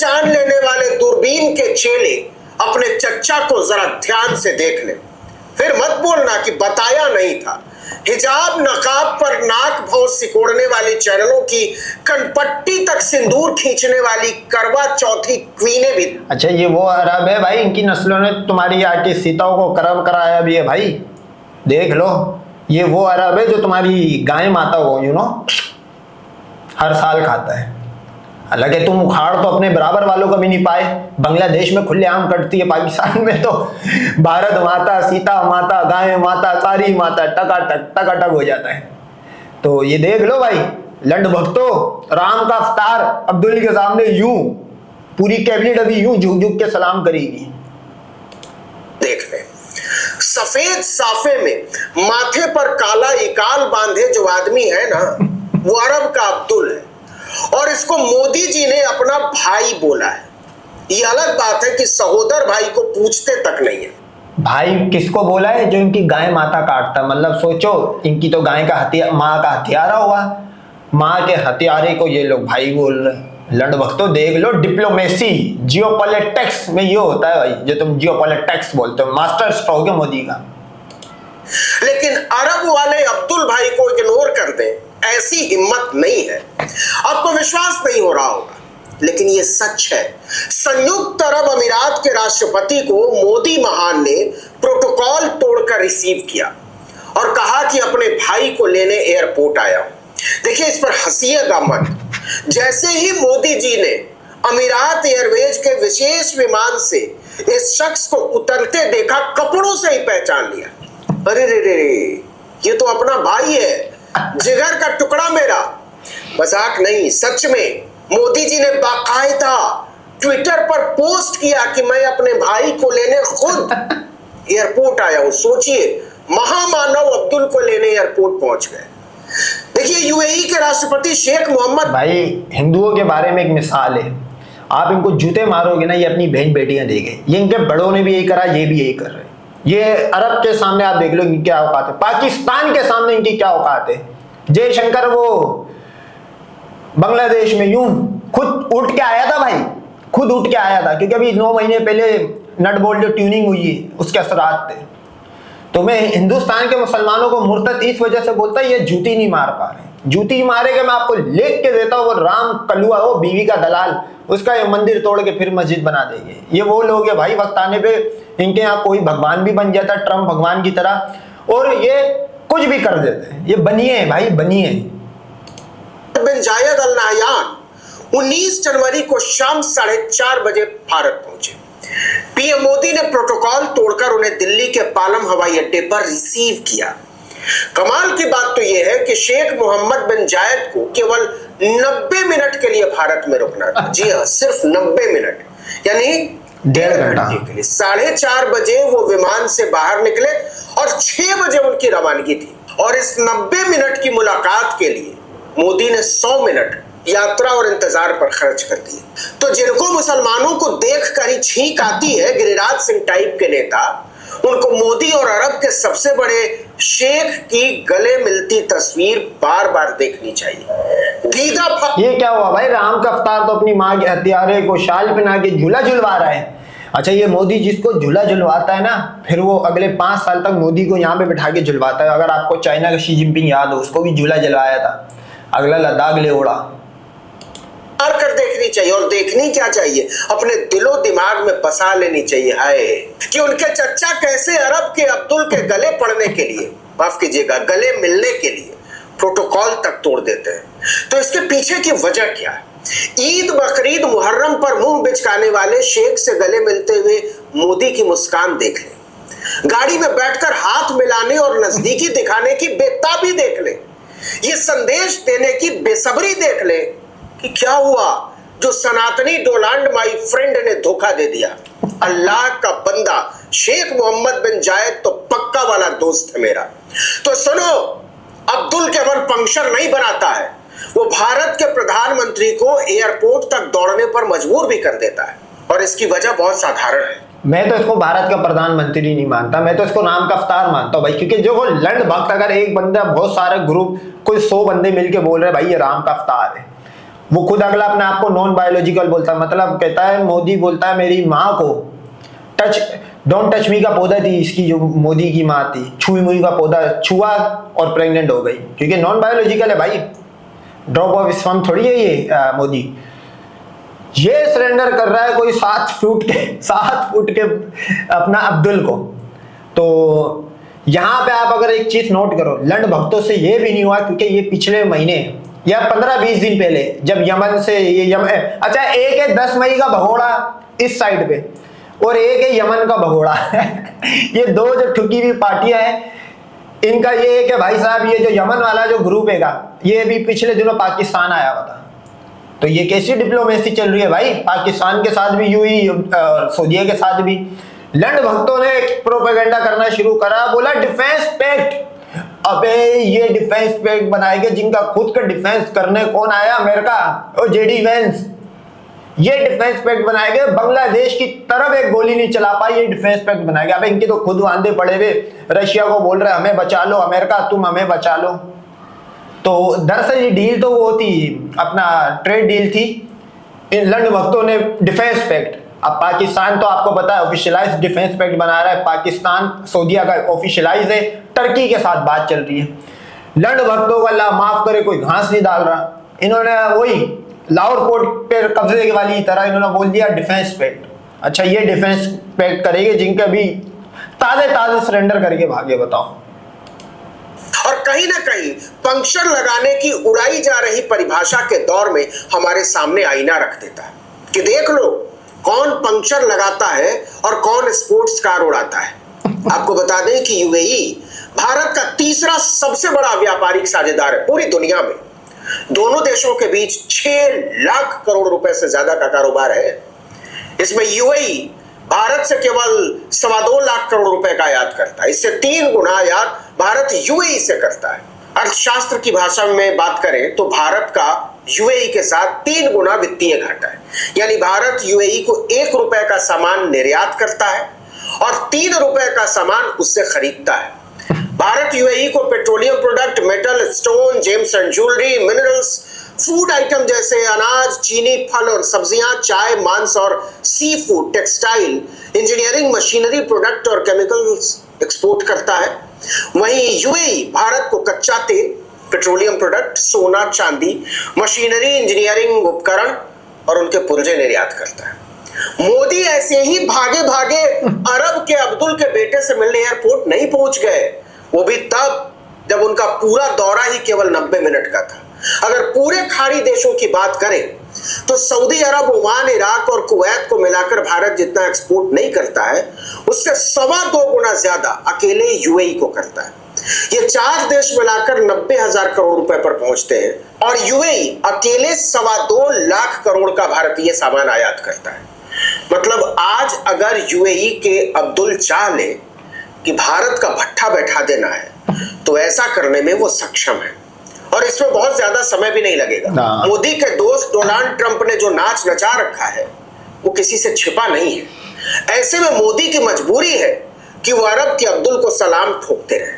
पहचान लेने वाले दूरबीन के चेले अपने चच्चा को जरा ध्यान से देख ले, फिर मत बोलना कि बताया नहीं था। हिजाब नकाब पर नाक भौं सिकोड़ने वाली चैनलों की कनपट्टी तक सिंदूर खींचने वाली करवा चौथी क्वीनें भी। अच्छा, ये वो अरब है भाई, इनकी नस्लों ने तुम्हारी आके सीताओं को करब कराया भी है भाई, देख लो। ये वो अरब है जो तुम्हारी गाय माता को हर साल खाता है। हालांकि तुम उखाड़ तो अपने बराबर वालों का भी नहीं पाए। बांग्लादेश में खुलेआम कटती है, पाकिस्तान में तो भारत माता, सीता माता, गाय माता, सारी माता टकाटक हो जाता है। तो ये देख लो भाई, लंड भक्तों, राम का अवतार अब्दुल के सामने यूं पूरी कैबिनेट अभी यूं झुक झुक के सलाम करेगी। देख ले, सफेद साफे में माथे पर काला इकाल बांधे जो आदमी है ना, वो अरब का अब्दुल है, और इसको मोदी जी ने अपना भाई बोला है। ये अलग बात है कि सहोदर भाई को पूछते तक नहीं है। भाई किसको बोला है? जो इनकी गाय माता काटता, मतलब सोचो, इनकी तो गाय का हथियार, माँ का हथियारा हुआ, माँ के हथियारे को ये लोग भाई बोल रहे। लंड भक्तों देख लो, डिप्लोमेसी जियोपॉलिटिक्स में ये होता है भाई, जो तुम जियोपॉलिटिक्स बोलते हो, मास्टर स्ट्रोक है मोदी का। लेकिन अरब वाले अब्दुल भाई को इग्नोर कर दें, ऐसी हिम्मत नहीं है। आपको विश्वास नहीं हो रहा होगा, लेकिन ये सच है। संयुक्त अरब अमीरात के राष्ट्रपति को मोदी महान ने प्रोटोकॉल तोड़कर रिसीव किया और कहा कि अपने भाई को लेने एयरपोर्ट आया हूं। देखिए, इस पर हंसिएगा मत। जैसे ही मोदी जी ने अमीरात एयरवेज के विशेष विमान से इस शख्स को उतरते देखा, कपड़ों से ही पहचान लिया। अरे रे रे, ये तो अपना भाई है, जिगर का टुकड़ा मेरा। मजाक नहीं, सच में मोदी जी ने बाकायदा ट्विटर पर पोस्ट किया कि मैं अपने भाई को लेने खुद एयरपोर्ट आया हूं। सोचिए, महामानव अब्दुल को लेने एयरपोर्ट पहुंच गए। देखिए, यूएई के राष्ट्रपति शेख मोहम्मद। भाई हिंदुओं के बारे में एक मिसाल है, आप इनको जूते मारोगे ना, ये अपनी बहन बेटियां देंगे। ये इनके बड़ों ने भी यही करा, ये भी यही कर रहे हैं। ये अरब के सामने आप देख लो इनकी क्या औकात है, पाकिस्तान के सामने इनकी क्या औकात है। जयशंकर वो बांग्लादेश में यूं खुद उठ के आया था भाई, खुद उठ के आया था, क्योंकि अभी 9 महीने पहले नट बोल्ट जो ट्यूनिंग हुई है उसके असरात थे। तो मैं हिंदुस्तान के मुसलमानों को मुर्तद इस वजह से बोलता, ये जूती नहीं मार पा रहे। जूती मारेगा, मैं आपको लिख के देता हूँ, वो राम कलुआ, वो बीवी का दलाल, उसका ये मंदिर तोड़ के फिर मस्जिद बना देंगे। ये वो लोग है भाई, वक्त आने पे इनके यहाँ कोई भगवान भी बन जाता है, ट्रम्प भगवान की तरह, और ये कुछ भी कर देते हैं। ये बनिए हैं भाई, बनिए। बिन जायद अल नहयान 19 जनवरी को शाम 4:30 बजे भारत पहुंचे। पीएम मोदी ने प्रोटोकॉल तोड़कर उन्हें दिल्ली के पालम हवाई अड्डे पर रिसीव किया। कमाल की बात तो यह है कि शेख मोहम्मद बिन जायद को केवल 90 मिनट के लिए भारत में रुकना था। जी हाँ, सिर्फ 90 मिनट, यानी 1.5 घंटे के लिए। 4:30 बजे वो विमान से बाहर निकले और 6 बजे उनकी रवानगी थी। और इस 90 मिनट की मुलाकात के लिए मोदी ने 100 मिनट यात्रा और इंतजार पर खर्च कर दिए। तो जिनको मुसलमानों को देखकर ही छींक आती है, गिरिराज सिंह टाइप के नेता, उनको मोदी और अरब के सबसे बड़े शेख की गले मिलती तस्वीर बार बार देखनी चाहिए। ये क्या हुआ भाई, राम का अवतार तो अपनी माँ के हथियारे को शाल पहना के झूला झुलवा रहा है। अच्छा, ये मोदी जिसको झूला झुलवाता है ना, फिर वो अगले 5 साल तक मोदी को यहाँ पे बिठा के झुलवाता है। अगर आपको चाइना का शी जिनपिंग याद हो, उसको भी झूला झुलवाया था, अगला लद्दाख ले उड़ा। कर देखनी चाहिए, और देखनी क्या चाहिए, अपने दिलो दिमाग में बसा लेनी चाहिए है कि उनके चच्चा कैसे अरब के अब्दुल के गले पड़ने के लिए, माफ कीजिएगा, गले मिलने के लिए प्रोटोकॉल तक तोड़ देते हैं। तो इसके पीछे की वजह क्या है? ईद, बकरीद, मुहर्रम पर मुंह बिचकाने वाले शेख से गले मिलते हुए मोदी की मुस्कान देख ले, गाड़ी में बैठकर हाथ मिलाने और नजदीकी दिखाने की बेताबी देख ले, ये संदेश देने की बेसब्री देख ले कि क्या हुआ जो सनातनी डोनाल्ड माई फ्रेंड ने धोखा दे दिया। अल्लाह का बंदा शेख मोहम्मद बिन जायद तो पक्का वाला दोस्त है मेरा। तो सुनो, अब्दुल केवल पंक्चर नहीं बनाता है, वो भारत के प्रधानमंत्री को एयरपोर्ट तक दौड़ने पर मजबूर भी कर देता है। और इसकी वजह बहुत साधारण है। मैं तो इसको भारत का प्रधानमंत्री नहीं मानता, मैं तो इसको राम का अवतार मानता हूँ भाई। क्योंकि जो वो लंड भक्त, अगर एक बंदा, बहुत सारे ग्रुप, कोई 100 बंदे मिलके बोल रहे भाई ये राम का अवतार है, वो खुद अगला अपने आप को नॉन बायोलॉजिकल बोलता है, मतलब कहता है, मोदी बोलता है मेरी माँ को टच डोंट टच मी का पौधा थी इसकी, जो मोदी की माँ थी, छुई मुई का पौधा छुआ और प्रेग्नेंट हो गई, क्योंकि नॉन बायोलॉजिकल है भाई, ड्रॉप ऑफ स्पर्म थोड़ी है ये मोदी। ये सरेंडर कर रहा है कोई 7 फुट के अपना अब्दुल को। तो यहां पे आप अगर एक चीज नोट करो, लंड भक्तों से ये भी नहीं हुआ, क्योंकि ये पिछले महीने या 15-20 दिन पहले जब यमन से ये अच्छा, एक है 10 मई का भगोड़ा इस साइड पे और एक है यमन का भगोड़ा ये दो जो ठुकी हुई पार्टियां हैं, इनका ये है कि भाई साहब ये जो यमन वाला जो ग्रुप है ये भी पिछले दिनों पाकिस्तान आया हुआ था। तो ये कैसी डिप्लोमेसी चल रही है भाई, पाकिस्तान के साथ भी यूं ही सऊदीया के साथ भी। लंड भक्तों ने प्रोपेगेंडा करना शुरू करा, बोला डिफेंस पैक्ट। अबे ये डिफेंस पैक्ट बनाएंगे जिनका खुद का डिफेंस करने कौन आया, अमेरिका और जेडी वेंस। ये डिफेंस पैक्ट बनाएंगे, बांग्लादेश की तरफ एक गोली नहीं चला पाई, ये डिफेंस पैक्ट बनाएंगे। अबे इनके तो खुद वांदे पड़े हुए, रशिया को बोल रहे हमें बचा लो, अमेरिका तुम हमें बचा लो। तो दरअसल ये डील तो वो थी, अपना ट्रेड डील थी। इन लंड भक्तों ने डिफेंस पैक्ट, अब पाकिस्तान तो आपको पता है ऑफिशियलाइज डिफेंस पैक्ट बना रहा है, पाकिस्तान सऊदीया का ऑफिशियलाइज है, टर्की के साथ बात चल रही है। लंड भक्तों को अल्लाह माफ करे कोई घास नहीं डाल रहा, इन्होंने वही लाहौर पोर्ट पे कब्जे वाली तरह इन्होंने बोल दिया डिफेंस पैक्ट। अच्छा, ये डिफेंस पैक्ट करेंगे जिनके भी ताजे सरेंडर करके भागे, बताओ। और कहीं ना कहीं पंक्चर लगाने की उड़ाई जा रही परिभाषा के दौर में हमारे सामने आईना रख देता है कि देख लो कौन पंक्चर लगाता है और कौन स्पोर्ट्स कार उड़ाता है। आपको बता दें कि यूएई भारत का तीसरा सबसे बड़ा व्यापारिक साझेदार है पूरी दुनिया में। दोनों देशों के बीच 6 लाख करोड़ रुपए से ज्यादा का कारोबार है। इसमें यूएई भारत से केवल 2.25 लाख करोड़ रुपए का आयात करता है, इससे 3 गुना आयात भारत यूएई से करता है। अर्थशास्त्र की भाषा में बात करें तो भारत का यूएई के साथ 3 गुना वित्तीय घाटा है, यानी भारत यूएई को 1 रुपए का सामान निर्यात करता है और 3 रुपए का सामान उससे खरीदता है। भारत यूएई को petroleum product, metal, stone, gems and jewellery, minerals, food item जैसे अनाज, चीनी, फल और सब्जियां, चाय, मांस और sea food, textile, engineering, machinery product और केमिकल्स एक्सपोर्ट करता है। वहीं यूएई भारत को कच्चा तेल, पेट्रोलियम प्रोडक्ट, सोना, चांदी, मशीनरी, इंजीनियरिंग उपकरण और उनके पुर्जे निर्यात करता है। मोदी ऐसे ही भागे भागे अरब के अब्दुल के बेटे से मिलने एयरपोर्ट नहीं पहुंच गए, वो भी तब जब उनका पूरा दौरा ही केवल 90 मिनट का था। अगर पूरे खाड़ी देशों की बात करें तो सऊदी अरब, ओमान, इराक और कुवैत को मिलाकर भारत जितना एक्सपोर्ट नहीं करता है, उससे 2.25 गुना ज्यादा अकेले यूएई को करता है। ये 4 देश मिलाकर 90,000 करोड़ रुपए पर पहुंचते हैं और यूएई अकेले 2.25 लाख करोड़ का भारतीय सामान आयात करता है। मतलब आज अगर यूएई के अब्दुल चाह ले कि भारत का भट्ठा बैठा देना है तो ऐसा करने में वो सक्षम है और इसमें बहुत ज्यादा समय भी नहीं लगेगा। मोदी के दोस्त डोनाल्ड ट्रंप ने जो नाच नचा रखा है वो किसी से छिपा नहीं है। ऐसे में मोदी की मजबूरी है कि वो अरब के अब्दुल को सलाम ठोकते रहे,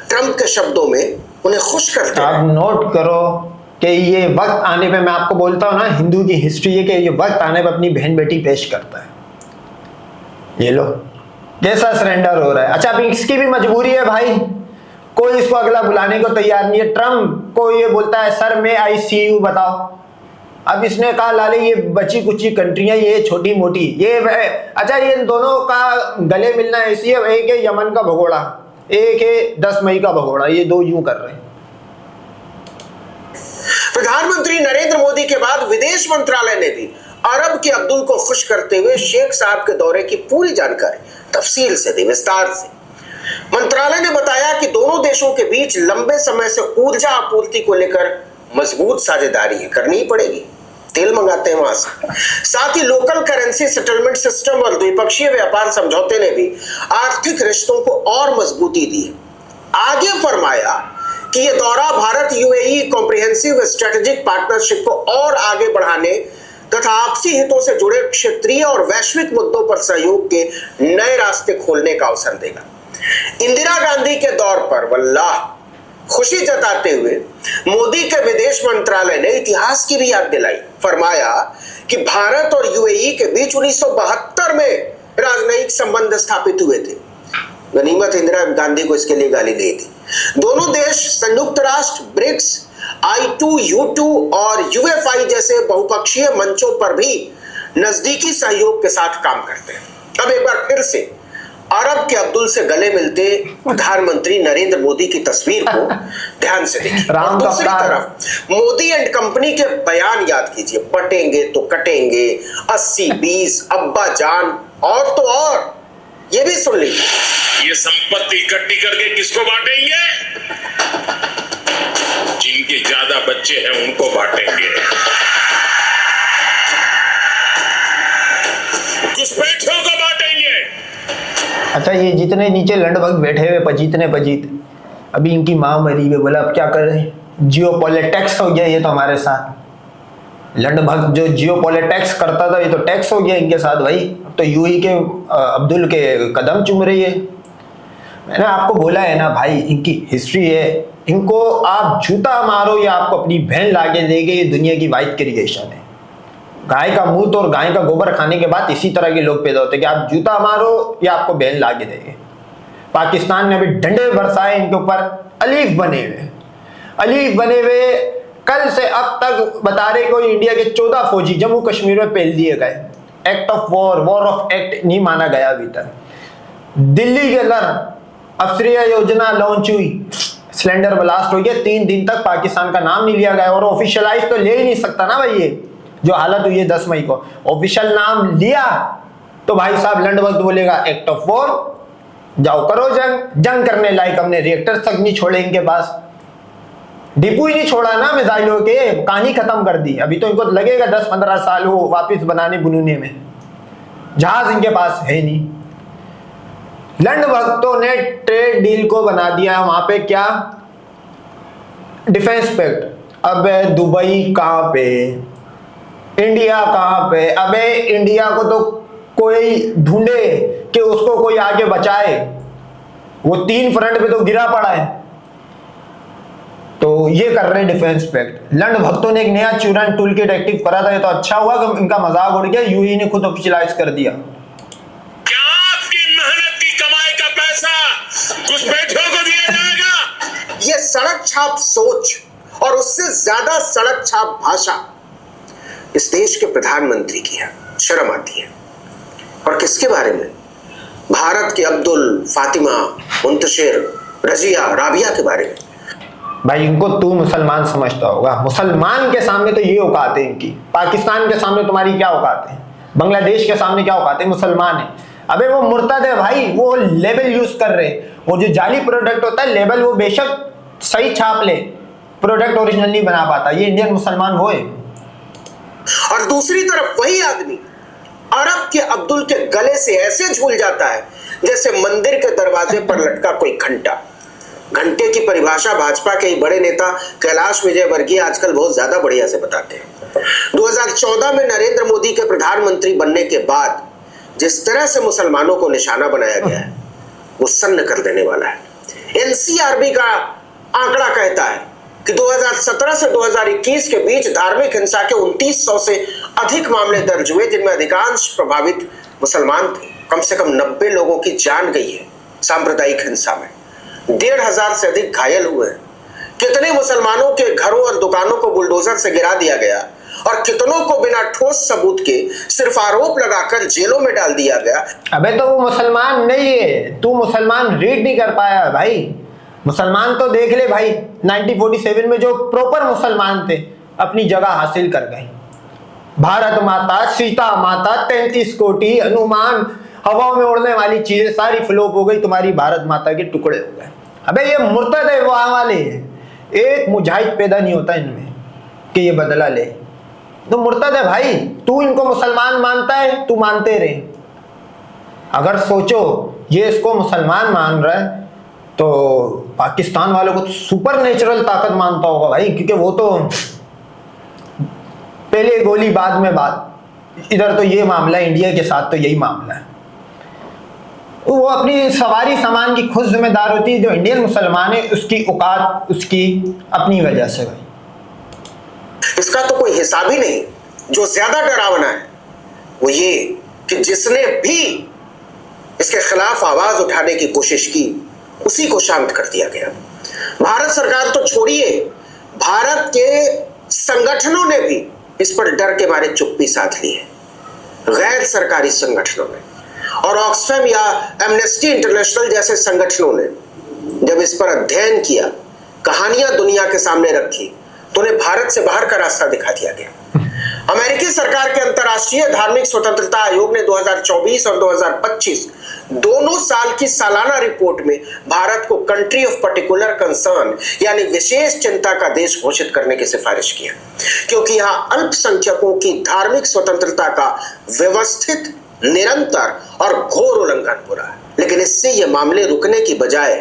ट्रंप के शब्दों में उन्हें खुश करते रहे। आप नोट करो कि ये वक्त आने पे, मैं आपको बोलता हूँ ना, हिंदू की हिस्ट्री है कि ये वक्त आने पे अपनी बहन बेटी पेश करता है। ये लो कैसा सरेंडर हो रहा है। अच्छा, अब इसकी भी मजबूरी है भाई, कोई इसको अगला बुलाने को तैयार नहीं है। ट्रम्प को ये बोलता है सर मैं ICU बताओ। अब इसने कहा लाले ये बची कुची कंट्रियां, ये छोटी मोटी, ये अच्छा, ये दोनों का गले मिलना ऐसी है, एक है यमन का भगोड़ा, एक है 10 मई का भगोड़ा, ये दो यूं कर रहे हैं। प्रधानमंत्री नरेंद्र मोदी के बाद विदेश मंत्रालय ने भी अरब के अब्दुल को खुश करते हुए शेख साहब के दौरे की पूरी जानकारी तफसील से दी, विस्तार से। मंत्रालय ने बताया कि दोनों देशों के बीच लंबे समय से ऊर्जा आपूर्ति को लेकर मजबूत साझेदारी करनी पड़ेगी, तेल मंगाते हैं वहां से। साथ ही लोकल करेंसी सेटलमेंट सिस्टम और द्विपक्षीय व्यापार समझौते ने भी आर्थिक रिश्तों को और मजबूती दी। आगे फरमाया कि यह दौरा Bharat UAE comprehensive strategic partnership को और आगे बढ़ाने तथा आपसी हितों से जुड़े क्षेत्रीय और वैश्विक मुद्दों पर सहयोग के नए रास्ते खोलने का अवसर देगा। इंदिरा गांधी के दौर पर वल्लाह खुशी जताते हुए मोदी के विदेश मंत्रालय ने इतिहास की भी याद दिलाई। फरमाया कि भारत और यूएई के बीच 1972 में राजनयिक संबंध स्थापित हुए थे। गनीमत इंदिरा गांधी को इसके लिए गाली दी थी। दोनों देश संयुक्त राष्ट्र, ब्रिक्स, I2U2 और UFI जैसे बहुपक्षीय मंचों पर भी नजदीकी सहयोग के साथ काम करते हैं। अब एक बार फिर से अरब के अब्दुल से गले मिलते प्रधानमंत्री नरेंद्र मोदी की तस्वीर को ध्यान से देखिए। और दूसरी तरफ मोदी एंड कंपनी के बयान याद कीजिए, बटेंगे तो कटेंगे, 80-20, अब्बा जान और तो और ये भी सुन लीजिए, ये संपत्ति इकट्ठी करके किसको बांटेंगे? जिनके ज्यादा बच्चे हैं उनको बांटेंगे। घुसपैठियों को बांटेंगे। अच्छा, ये जितने नीचे लंडभग बैठे हुए पजीतने पजीत, अभी इनकी माँ मरी हुई, बोला अब क्या करें, जियो पॉलिटिक्स हो गया ये तो हमारे साथ। लंडभग जो जियो पॉलिटिक्स करता था ये तो टैक्स हो गया इनके साथ भाई। अब तो यूएई के अब्दुल के कदम चूम रही है। मैंने आपको बोला है ना भाई, इनकी हिस्ट्री है, इनको आप जूता मारो या आपको अपनी बहन लाके देंगे, ये दुनिया की वाइट क्रिएशन है। गाय का मूत और गाय का गोबर खाने के बाद इसी तरह के लोग पैदा होते हैं कि आप जूता मारो या आपको बहन लाके देंगे। पाकिस्तान ने अभी डंडे बरसाए इनके ऊपर, अलीफ बने हुए कल से अब तक बता रहे कोई इंडिया के 14 फौजी जम्मू कश्मीर में पेल दिए गए। Act of war of act नहीं माना गया अभी तक। दिल्ली के अंदर अफसरिया योजना लॉन्च हुई, सिलेंडर ब्लास्ट हो गया, 3 दिन तक पाकिस्तान का नाम नहीं लिया गया। और ऑफिशियलाइज तो ले ही नहीं सकता ना भाई, ये जो हालत हुई है 10 मई को, ऑफिशियल नाम लिया तो भाई साहब लंड वक्त बोलेगा एक्ट ऑफ वॉर, जाओ करो जंग करने लायक हमने रिएक्टर तक नहीं छोड़े इनके पास, डिपू ही नहीं छोड़ा ना मिसाइलों के, कहानी खत्म कर दी। अभी तो इनको लगेगा 10-15 साल वो वापिस बनाने बुनने में, जहाज इनके पास है नहीं। लंड भक्तों ने ट्रेड डील को बना दिया वहां पे क्या, डिफेंस पैक्ट। अब दुबई कहां पे, इंडिया कहां पे? अबे इंडिया को तो कोई ढूंढे कि उसको कोई आगे बचाए, वो 3 फ्रंट पे तो गिरा पड़ा है। तो ये कर रहे डिफेंस पैक्ट। लंड भक्तों ने एक नया चूरन टूल किट एक्टिव करा था, ये तो अच्छा हुआ कि इनका मजाक उड़ गया, यूएई ने खुद ऑफिशियलाइज कर दिया। क्या आपकी मेहनत की कमाई का पैसा घुसपैठियों को दिया जाएगा? ये सड़क छाप सोच और उससे ज्यादा सड़क छाप भाषा इस देश के प्रधानमंत्री की है। शर्म आती है। और किसके बारे में? भारत के अब्दुल, फातिमा, मुंतशिर, रजिया, राबिया के बारे में। भाई इनको तू मुसलमान समझता होगा, मुसलमान के सामने तो ये औकात है इनकी, पाकिस्तान के सामने तुम्हारी क्या औकात है, बांग्लादेश के सामने क्या औकात है, मुसलमान है। अबे वो मुर्तद है भाई, वो लेबल यूज कर रहे, वो जो जाली प्रोडक्ट होता है लेबल वो बेशक सही छाप ले, प्रोडक्ट ओरिजिनल नहीं बना पाता, ये इंडियन मुसलमान वो है। और दूसरी तरफ वही आदमी अरब के अब्दुल के गले से ऐसे झूल जाता है जैसे मंदिर के दरवाजे पर लटका कोई घंटा। घंटे की परिभाषा भाजपा के बड़े नेता कैलाश विजयवर्गीय आजकल बहुत ज्यादा बढ़िया से बताते हैं। 2014 में नरेंद्र मोदी के प्रधानमंत्री बनने के बाद जिस तरह से मुसलमानों को निशाना बनाया गया है वो सन्न कर देने वाला है। एनसीआरबी का आंकड़ा कहता है कि 2017 से 2021 के बीच धार्मिक हिंसा के 2900 से अधिक मामले दर्ज हुए, जिनमें अधिकांश प्रभावित मुसलमान थे। कम से कम 90 लोगों की जान गई है सांप्रदायिक हिंसा में, 1500 से अधिक घायल हुए। कितने मुसलमानों के घरों और दुकानों को बुलडोजर से गिरा दिया गया और कितनों को बिना ठोस सबूत के सिर्फ आरोप लगाकर जेलों में डाल दिया गया। अबे तो वो मुसलमान नहीं है, तू मुसलमान रीड नहीं कर पाया भाई। मुसलमान तो देख ले भाई, 1947 में जो प्रॉपर मुसलमान थे अपनी जगह हासिल कर गए। भारत माता, सीता माता, 33 कोटि, हनुमान, हवाओं में उड़ने वाली चीजें सारी फ्लॉप हो गई, तुम्हारी भारत माता के टुकड़े हो गए। अबे ये मुर्तद है वहां वाले, एक मुजाहिद पैदा नहीं होता इनमें कि ये बदला ले, तो मुर्तद है भाई। तू इनको मुसलमान मानता है, तू मानते रहे। अगर सोचो ये इसको मुसलमान मान रहा है तो पाकिस्तान वालों को सुपर नेचुरल ताकत मानता होगा भाई, क्योंकि वो तो पहले गोली बाद में बात। इधर तो ये मामला है, इंडिया के साथ तो यही मामला है। वो अपनी सवारी सामान की खुद जिम्मेदार होती है। जो इंडियन मुसलमान है उसकी औकात उसकी अपनी वजह से भाई। इसका तो कोई हिसाब ही नहीं। जो ज्यादा डरावना है वो ये कि जिसने भी इसके खिलाफ आवाज उठाने की कोशिश की उसी को शांत कर दिया गया। भारत सरकार तो छोड़िए, भारत के संगठनों ने भी इस पर डर के मारे चुप्पी साध ली है। गैर सरकारी संगठनों ने और ऑक्सफैम या एमनेस्टी इंटरनेशनल जैसे संगठनों ने जब इस पर अध्ययन किया, कहानियां दुनिया के सामने रखी, तो उन्हें भारत से बाहर का रास्ता दिखा दिया गया। अमेरिकी सरकार के अंतर्राष्ट्रीय धार्मिक स्वतंत्रता आयोग ने 2024 और 2025 दोनों साल की सालाना रिपोर्ट में भारत को कंट्री ऑफ पर्टिकुलर कंसर्न यानी विशेष चिंता का देश घोषित करने की सिफारिश किया, क्योंकि यहां अल्पसंख्यकों की धार्मिक स्वतंत्रता का व्यवस्थित, निरंतर और घोर उल्लंघन हो रहा है। लेकिन इससे ये मामले रुकने की बजाय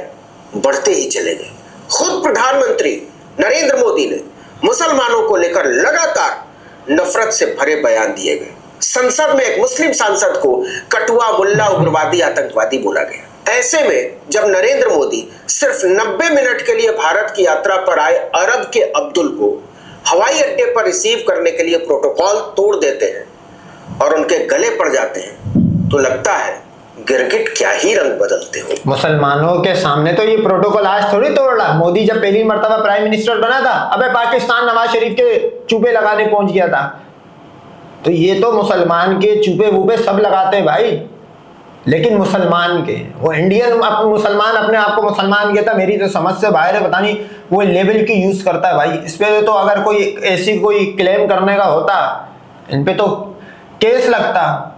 बढ़ते ही चले गए। खुद प्रधानमंत्री नरेंद्र मोदी ने मुसलमानों को लेकर लगातार नफरत से भरे बयान दिए गए। संसद में एक मुस्लिम सांसद को कटुआ, मुल्ला, उग्रवादी, आतंकवादी बोला गया। ऐसे में जब नरेंद्र मोदी सिर्फ 90 मिनट के लिए भारत की यात्रा पर आए अरब के अब्दुल को हवाई अड्डे पर रिसीव करने के लिए प्रोटोकॉल तोड़ देते हैं और उनके गले पड़ जाते हैं, तो लगता है गिरगिट क्या ही रंग बदलते हो। मुसलमानों के सामने तो ये प्रोटोकॉल आज थोड़ी तोड़ रहा। मोदी जब पहली मर्तबा प्राइम मिनिस्टर बना था, अबे पाकिस्तान नवाज शरीफ के चूपे लगाने पहुंच गया था। तो ये तो मुसलमान के चूपे वूपे सब लगाते हैं भाई, लेकिन मुसलमान के, वो इंडियन मुसलमान अपने आप को मुसलमान कहता, मेरी तो समझ से बाहर है। पता नहीं वो लेवल की यूज करता है भाई। इस पे तो अगर कोई ऐसी कोई क्लेम करने का होता, इन पे तो केस लगता।